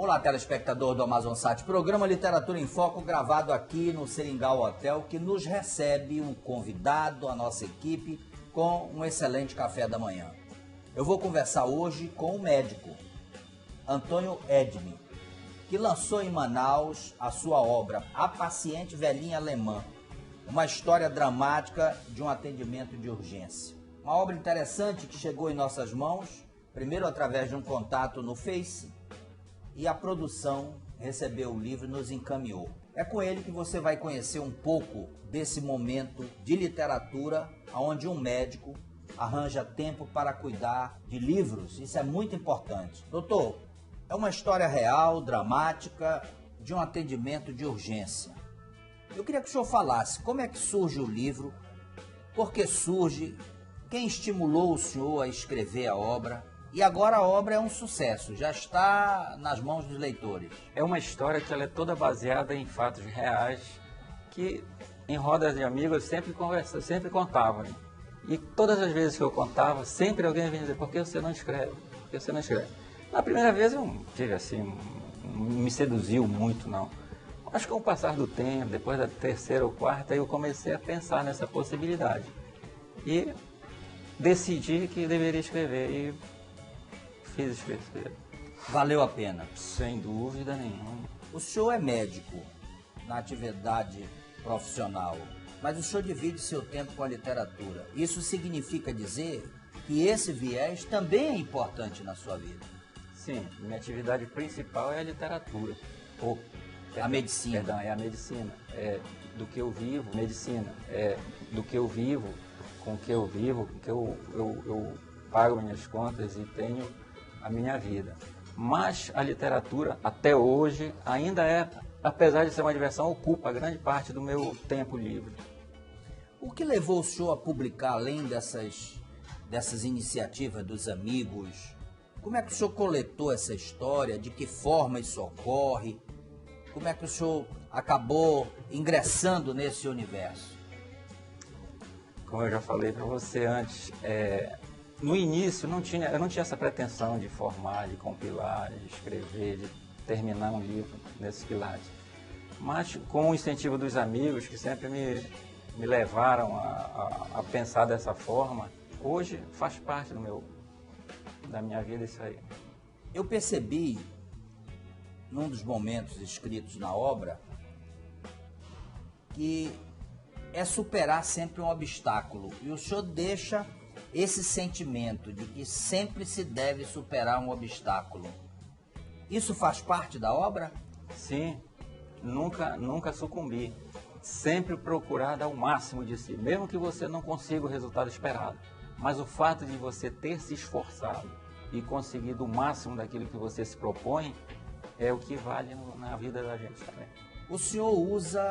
Olá, telespectador do Amazonsat, programa Literatura em Foco, gravado aqui no Seringal Hotel, que nos recebe um convidado, a nossa equipe, com um excelente café da manhã. Eu vou conversar hoje com o médico, Antônio Edme, que lançou em Manaus a sua obra A Paciente Velhinha Alemã, uma história dramática de um atendimento de urgência. Uma obra interessante que chegou em nossas mãos, primeiro através de um contato no Face, e a produção recebeu o livro e nos encaminhou. É com ele que você vai conhecer um pouco desse momento de literatura onde um médico arranja tempo para cuidar de livros. Isso é muito importante. Doutor, é uma história real, dramática, de um atendimento de urgência. Eu queria que o senhor falasse como é que surge o livro, por que surge, quem estimulou o senhor a escrever a obra. E agora a obra é um sucesso, já está nas mãos dos leitores. É uma história que ela é toda baseada em fatos reais que em rodas de amigos sempre contavam. E todas as vezes que eu contava, sempre alguém vinha dizer: por que você não escreve? Por que você não escreve? Na primeira vez eu tive assim, não me seduziu muito não. Mas com o passar do tempo, depois da terceira ou quarta, eu comecei a pensar nessa possibilidade. E decidi que deveria escrever e fiz escrever. Valeu a pena? Sem dúvida nenhuma. O senhor é médico na atividade profissional, mas o senhor divide seu tempo com a literatura. Isso significa dizer que esse viés também é importante na sua vida? Sim, minha atividade principal é a literatura. A medicina. Perdão, é a medicina. É do que eu vivo, medicina. É do que eu vivo, com o que eu vivo, que eu pago minhas contas e tenho a minha vida. Mas a literatura, até hoje, ainda é, apesar de ser uma diversão, ocupa grande parte do meu tempo livre. O que levou o senhor a publicar, além dessas iniciativas dos amigos? Como é que o senhor coletou essa história? De que forma isso ocorre? Como é que o senhor acabou ingressando nesse universo? Como eu já falei para você antes, no início eu não tinha essa pretensão de formar, de compilar, de escrever, de terminar um livro nesses pilares. Mas com o incentivo dos amigos, que sempre me levaram a pensar dessa forma, hoje faz parte da minha vida isso aí. Eu percebi, num dos momentos escritos na obra, que é superar sempre um obstáculo. E o senhor deixa esse sentimento de que sempre se deve superar um obstáculo. Isso faz parte da obra? Sim, nunca sucumbir. Sempre procurar dar o máximo de si, mesmo que você não consiga o resultado esperado. Mas o fato de você ter se esforçado e conseguido o máximo daquilo que você se propõe é o que vale na vida da gente também. O senhor usa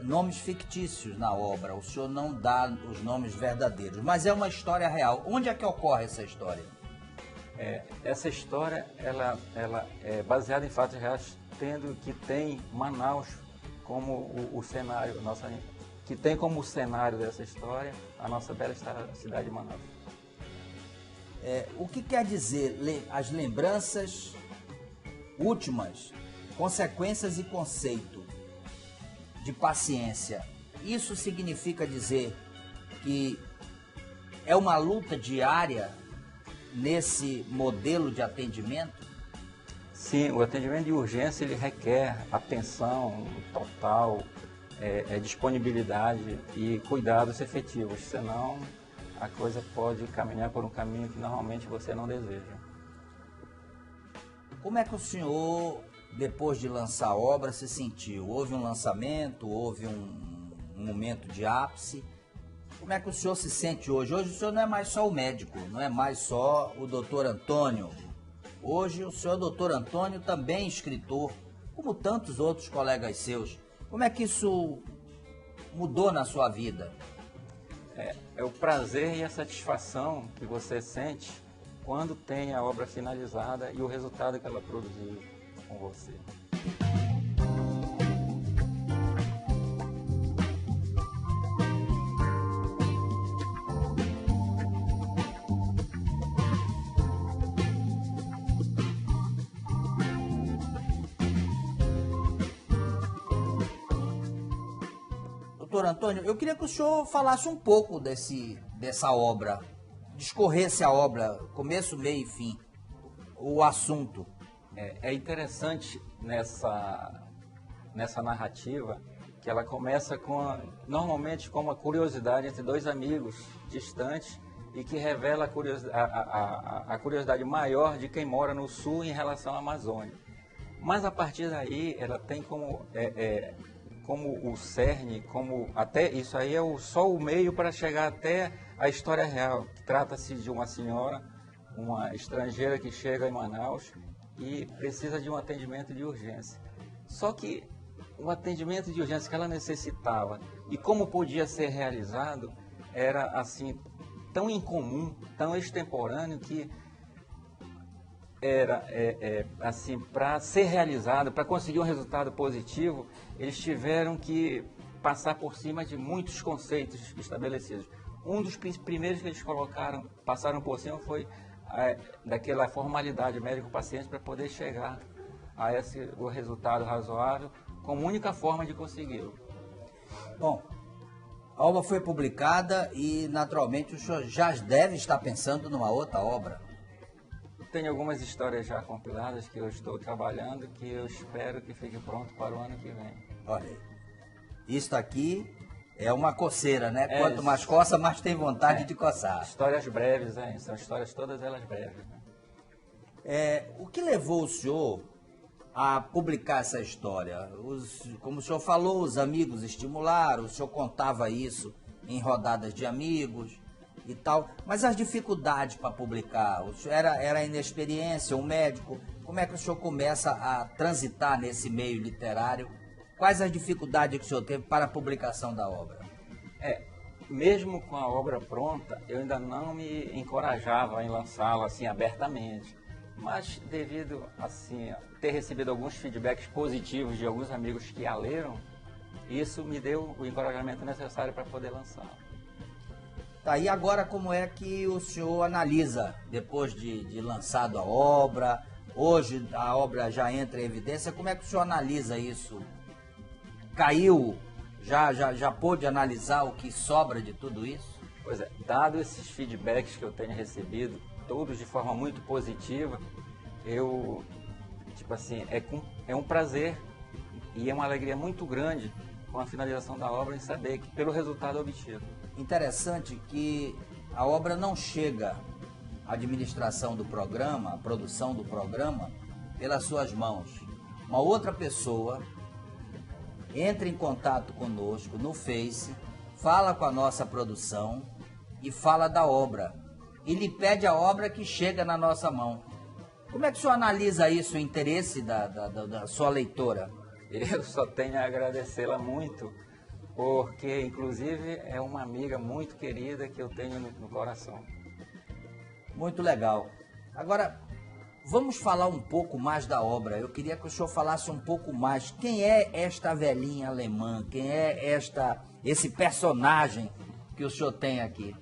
nomes fictícios na obra, o senhor não dá os nomes verdadeiros, mas é uma história real. Onde é que ocorre essa história? Essa história ela é baseada em fatos reais, tendo que tem Manaus como o cenário, que tem como cenário dessa história a nossa bela cidade de Manaus. O que quer dizer as lembranças últimas, consequências e conceito de paciência? Isso significa dizer que é uma luta diária nesse modelo de atendimento? Sim, o atendimento de urgência ele requer atenção total, disponibilidade e cuidados efetivos, senão a coisa pode caminhar por um caminho que normalmente você não deseja. Como é que o senhor, depois de lançar a obra, se sentiu? Houve um lançamento, houve um momento de ápice? Como é que o senhor se sente hoje? Hoje o senhor não é mais só o médico, não é mais só o doutor Antônio. Hoje o senhor doutor Antônio também escritor, como tantos outros colegas seus. Como é que isso mudou na sua vida? É o prazer e a satisfação que você sente quando tem a obra finalizada e o resultado que ela produziu com você. Doutor Antônio, eu queria que o senhor falasse um pouco dessa obra, discorresse a obra, começo, meio e fim, o assunto. É interessante nessa narrativa que ela começa normalmente com uma curiosidade entre dois amigos distantes e que revela a curiosidade maior de quem mora no sul em relação à Amazônia. Mas a partir daí ela tem como o cerne, até isso aí é só o meio para chegar até a história real. Trata-se de uma senhora, uma estrangeira que chega em Manaus e precisa de um atendimento de urgência. Só que o atendimento de urgência que ela necessitava e como podia ser realizado era assim tão incomum, tão extemporâneo que era assim, para ser realizado, para conseguir um resultado positivo, eles tiveram que passar por cima de muitos conceitos estabelecidos. Um dos primeiros que eles passaram por cima foi daquela formalidade médico-paciente para poder chegar a o resultado razoável como única forma de consegui-lo. Bom, a obra foi publicada e, naturalmente, o senhor já deve estar pensando numa outra obra. Tenho algumas histórias já compiladas que eu estou trabalhando, que eu espero que fique pronto para o ano que vem. Olha aí, isso aqui é uma coceira, né? Quanto mais coça, mais tem vontade de coçar. Histórias breves, hein? São histórias todas elas breves. Né? O que levou o senhor a publicar essa história? Como o senhor falou, os amigos estimularam, o senhor contava isso em rodadas de amigos e tal, mas as dificuldades para publicar, o senhor era a inexperiência, um médico, como é que o senhor começa a transitar nesse meio literário? Quais as dificuldades que o senhor teve para a publicação da obra? Mesmo com a obra pronta, eu ainda não me encorajava em lançá-la assim abertamente, mas devido assim ter recebido alguns feedbacks positivos de alguns amigos que a leram, isso me deu o encorajamento necessário para poder lançá-la. Tá, e agora como é que o senhor analisa, depois de lançado a obra, hoje a obra já entra em evidência, como é que o senhor analisa isso? Caiu, já pôde analisar o que sobra de tudo isso? Pois é, dado esses feedbacks que eu tenho recebido, todos de forma muito positiva, eu, é um prazer e é uma alegria muito grande com a finalização da obra em saber que pelo resultado obtido. Interessante que a obra não chega à administração do programa, à produção do programa, pelas suas mãos. Uma outra pessoa entra em contato conosco no Face, fala com a nossa produção e fala da obra. E lhe pede a obra que chega na nossa mão. Como é que o senhor analisa isso, o interesse da sua leitora? Eu só tenho a agradecê-la muito, porque inclusive é uma amiga muito querida que eu tenho no coração. Muito legal. Agora, vamos falar um pouco mais da obra. Eu queria que o senhor falasse um pouco mais. Quem é esta velhinha alemã? Quem é esse personagem que o senhor tem aqui?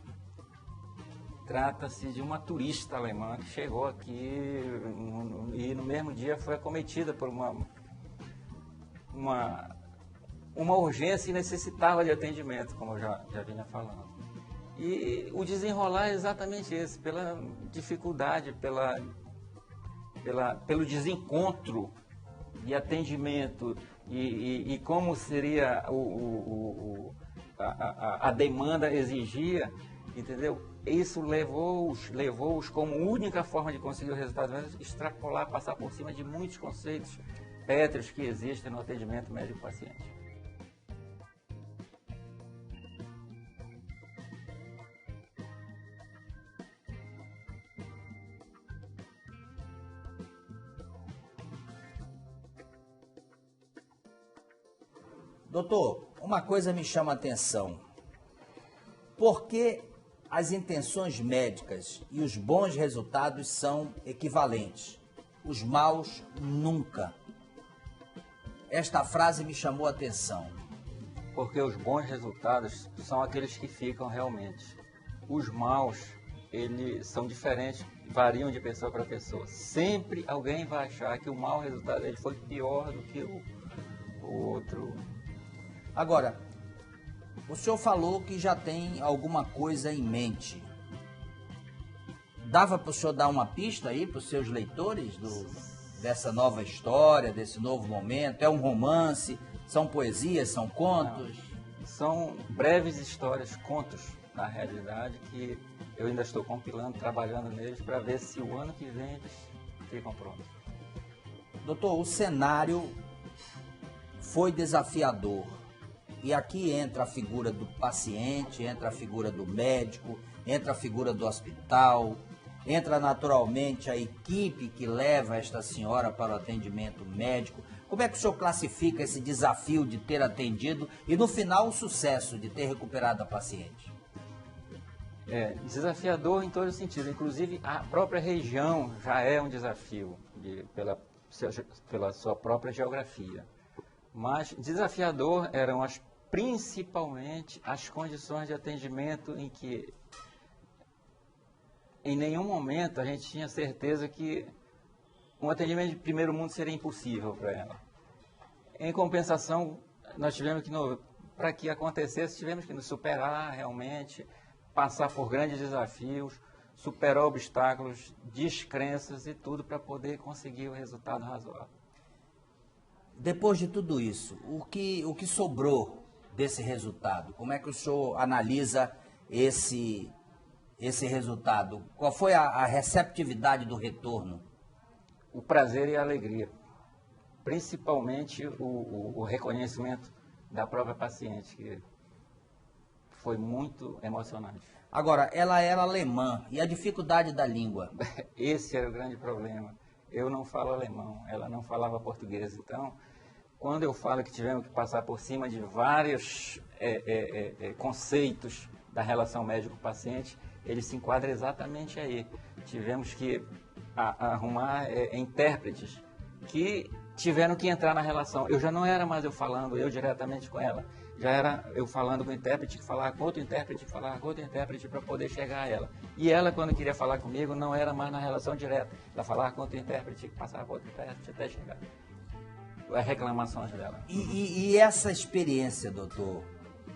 Trata-se de uma turista alemã que chegou aqui e no mesmo dia foi acometida por uma urgência e necessitava de atendimento, como eu já vinha falando. E o desenrolar é exatamente esse, pela dificuldade, pelo desencontro de atendimento e como seria a demanda exigia, entendeu? Isso levou-os como única forma de conseguir o resultado, extrapolar, passar por cima de muitos conceitos pétreos que existem no atendimento médico-paciente. Doutor, uma coisa me chama a atenção. Por que as intenções médicas e os bons resultados são equivalentes? Os maus nunca. Esta frase me chamou a atenção. Porque os bons resultados são aqueles que ficam realmente. Os maus, eles são diferentes, variam de pessoa para pessoa. Sempre alguém vai achar que o mau resultado dele foi pior do que o outro. Agora, O senhor falou que já tem alguma coisa em mente. Dava para o senhor dar uma pista aí para os seus leitores dessa nova história, desse novo momento? É um romance? São poesias? São contos? Não, são breves histórias, contos, na realidade, que eu ainda estou compilando, trabalhando neles, para ver se o ano que vem eles ficam prontos. Doutor, o cenário foi desafiador. E aqui entra a figura do paciente, entra a figura do médico, entra a figura do hospital, entra naturalmente a equipe que leva esta senhora para o atendimento médico. Como é que o senhor classifica esse desafio de ter atendido e, no final, o sucesso de ter recuperado a paciente? Desafiador em todo sentido. Inclusive, a própria região já é um desafio pela sua própria geografia. Mas desafiador eram principalmente as condições de atendimento em que em nenhum momento a gente tinha certeza que um atendimento de primeiro mundo seria impossível para ela. Em compensação, nós tivemos que, para que acontecesse, tivemos que nos superar realmente, passar por grandes desafios, superar obstáculos, descrenças e tudo para poder conseguir o resultado razoável. Depois de tudo isso, o que sobrou desse resultado? Como é que o senhor analisa esse resultado? Qual foi a receptividade do retorno? O prazer e a alegria. Principalmente o reconhecimento da própria paciente, que foi muito emocionante. Agora, ela era alemã, e a dificuldade da língua? Esse era o grande problema. Eu não falo alemão, ela não falava português. Então, quando eu falo que tivemos que passar por cima de vários conceitos da relação médico-paciente, ele se enquadra exatamente aí. Tivemos que arrumar intérpretes que tiveram que entrar na relação. Eu já não era mais eu falando eu diretamente com ela. Já era eu falando com o intérprete, que falava com outro intérprete, que falava com outro intérprete para poder chegar a ela. E ela, quando queria falar comigo, não era mais na relação direta. Ela falava com outro intérprete, que passava com outro intérprete até chegar. As reclamações dela. E essa experiência, doutor,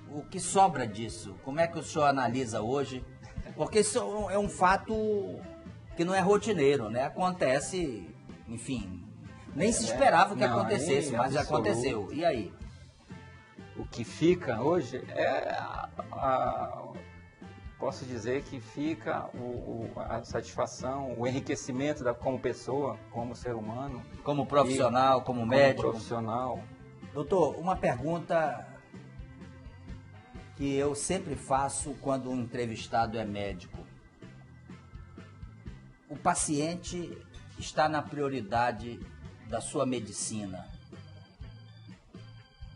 o que sobra disso? Como é que o senhor analisa hoje? Porque isso é um fato que não é rotineiro, né? Acontece, enfim, nem se esperava que acontecesse, mas aconteceu. E aí? O que fica hoje posso dizer que fica a satisfação, o enriquecimento como pessoa, como ser humano. Como profissional, como médico. Como profissional. Doutor, uma pergunta que eu sempre faço quando um entrevistado é médico. O paciente está na prioridade da sua medicina.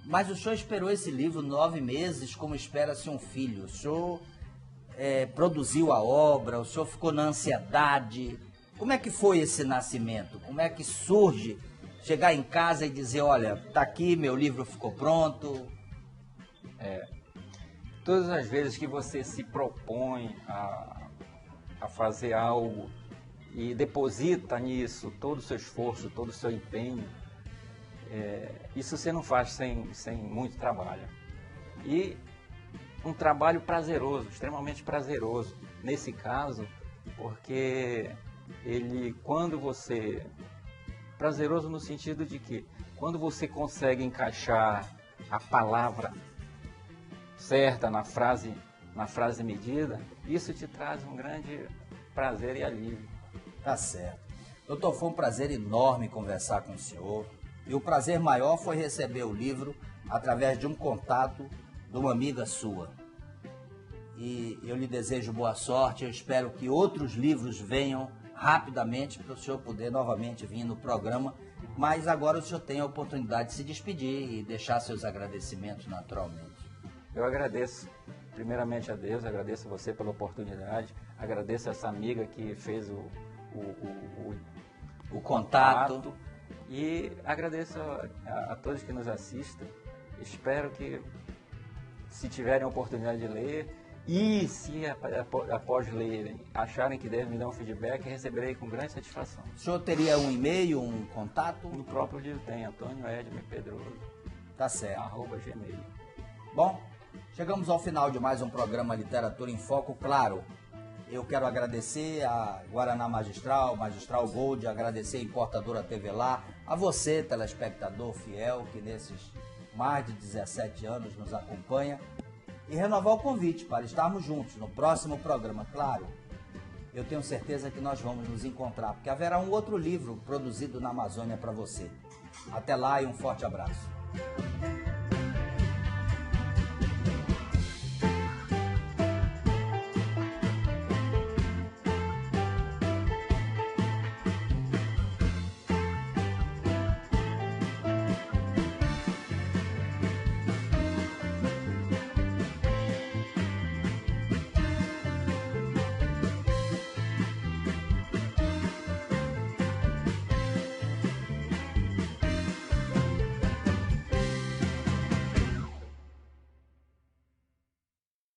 Mas o senhor esperou esse livro 9 meses, como espera-se um filho. O senhor produziu a obra, o senhor ficou na ansiedade. Como é que foi esse nascimento? Como é que surge chegar em casa e dizer, olha, tá aqui, meu livro ficou pronto? Todas as vezes que você se propõe a fazer algo e deposita nisso todo o seu esforço, todo o seu empenho, isso você não faz sem muito trabalho. E um trabalho prazeroso, extremamente prazeroso, nesse caso, porque prazeroso no sentido de que, quando você consegue encaixar a palavra certa na frase medida, isso te traz um grande prazer e alívio. Tá certo. Doutor, foi um prazer enorme conversar com o senhor. E o prazer maior foi receber o livro através de um contato de uma amiga sua. E eu lhe desejo boa sorte. Eu espero que outros livros venham rapidamente para o senhor poder novamente vir no programa. Mas agora o senhor tem a oportunidade de se despedir e deixar seus agradecimentos naturalmente. Eu agradeço primeiramente a Deus, agradeço a você pela oportunidade, agradeço a essa amiga que fez o contato. E agradeço a todos que nos assistem. Espero que, se tiverem a oportunidade de ler, e se após lerem acharem que devem me dar um feedback, receberei com grande satisfação. O senhor teria um e-mail, um contato? No próprio livro tem, Antônio Edmir Pedroso. Tá certo. @gmail. Bom, Chegamos ao final de mais um programa Literatura em Foco. Claro, eu quero agradecer a Guaraná Magistral, Magistral Gold, agradecer a Importadora TV Lá, a você, telespectador fiel, que nesses mais de 17 anos nos acompanha, e renovar o convite para estarmos juntos no próximo programa. Claro, eu tenho certeza que nós vamos nos encontrar, porque haverá um outro livro produzido na Amazônia para você. Até lá e um forte abraço.